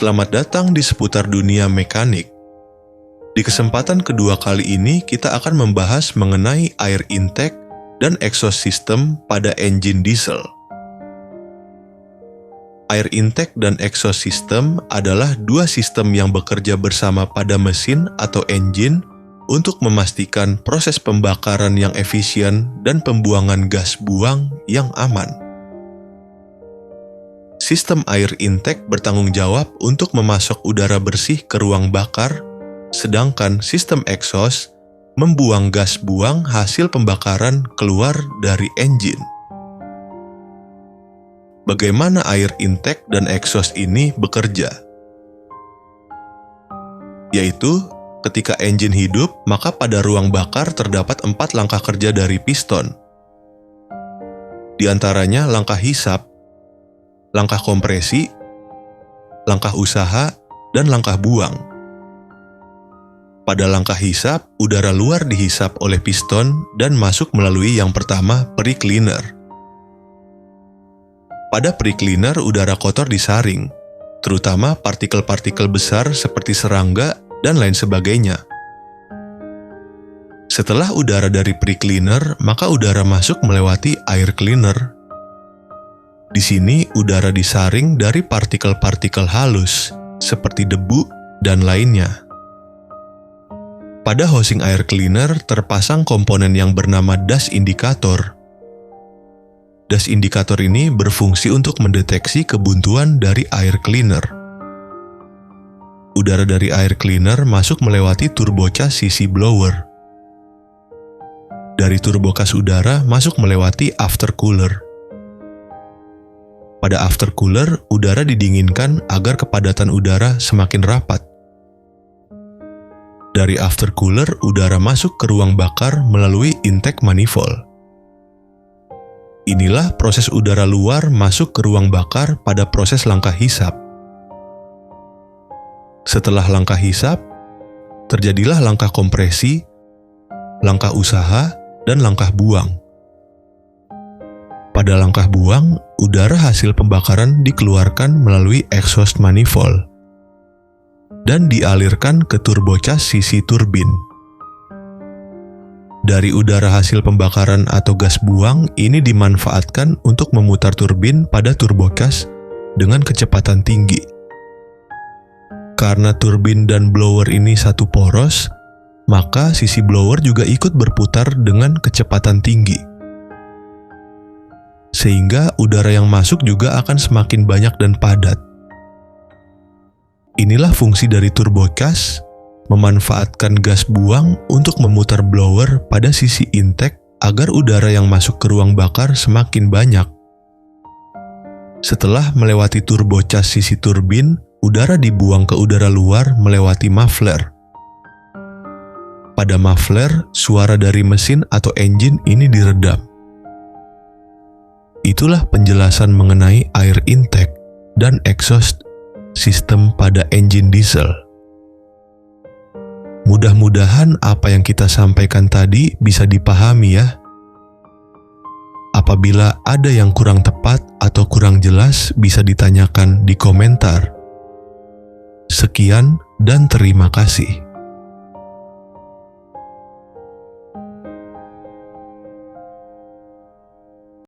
Selamat datang di seputar dunia mekanik. Di kesempatan kedua kali ini kita akan membahas mengenai air intake dan exhaust system pada engine diesel. Air intake dan exhaust system adalah dua sistem yang bekerja bersama pada mesin atau engine untuk memastikan proses pembakaran yang efisien dan pembuangan gas buang yang aman. Sistem air intake bertanggung jawab untuk memasok udara bersih ke ruang bakar, sedangkan sistem exhaust membuang gas buang hasil pembakaran keluar dari engine. Bagaimana air intake dan exhaust ini bekerja? Yaitu, ketika engine hidup, maka pada ruang bakar terdapat 4 langkah kerja dari piston. Di antaranya langkah hisap, langkah kompresi, langkah usaha, dan langkah buang. Pada langkah hisap, udara luar dihisap oleh piston dan masuk melalui yang pertama, pre-cleaner. Pada pre-cleaner, udara kotor disaring, terutama partikel-partikel besar seperti serangga dan lain sebagainya. Setelah udara dari pre-cleaner, maka udara masuk melewati air cleaner. Di sini, udara disaring dari partikel-partikel halus, seperti debu dan lainnya. Pada housing air cleaner terpasang komponen yang bernama dust indicator. Dust indicator ini berfungsi untuk mendeteksi kebuntuan dari air cleaner. Udara dari air cleaner masuk melewati turbocas sisi blower. Dari turbocas udara masuk melewati aftercooler. Pada aftercooler, udara didinginkan agar kepadatan udara semakin rapat. Dari aftercooler, udara masuk ke ruang bakar melalui intake manifold. Inilah proses udara luar masuk ke ruang bakar pada proses langkah hisap. Setelah langkah hisap, terjadilah langkah kompresi, langkah usaha, dan langkah buang. Pada langkah buang, udara hasil pembakaran dikeluarkan melalui exhaust manifold dan dialirkan ke turbocas sisi turbin. Dari udara hasil pembakaran atau gas buang ini dimanfaatkan untuk memutar turbin pada turbocas dengan kecepatan tinggi. Karena turbin dan blower ini satu poros, maka sisi blower juga ikut berputar dengan kecepatan tinggi. Sehingga udara yang masuk juga akan semakin banyak dan padat. Inilah fungsi dari turbocas, memanfaatkan gas buang untuk memutar blower pada sisi intake agar udara yang masuk ke ruang bakar semakin banyak. Setelah melewati turbocas sisi turbin, udara dibuang ke udara luar melewati muffler. Pada muffler, suara dari mesin atau engine ini diredam. Itulah penjelasan mengenai air intake dan exhaust sistem pada engine diesel. Mudah-mudahan apa yang kita sampaikan tadi bisa dipahami ya. Apabila ada yang kurang tepat atau kurang jelas bisa ditanyakan di komentar. Sekian dan terima kasih.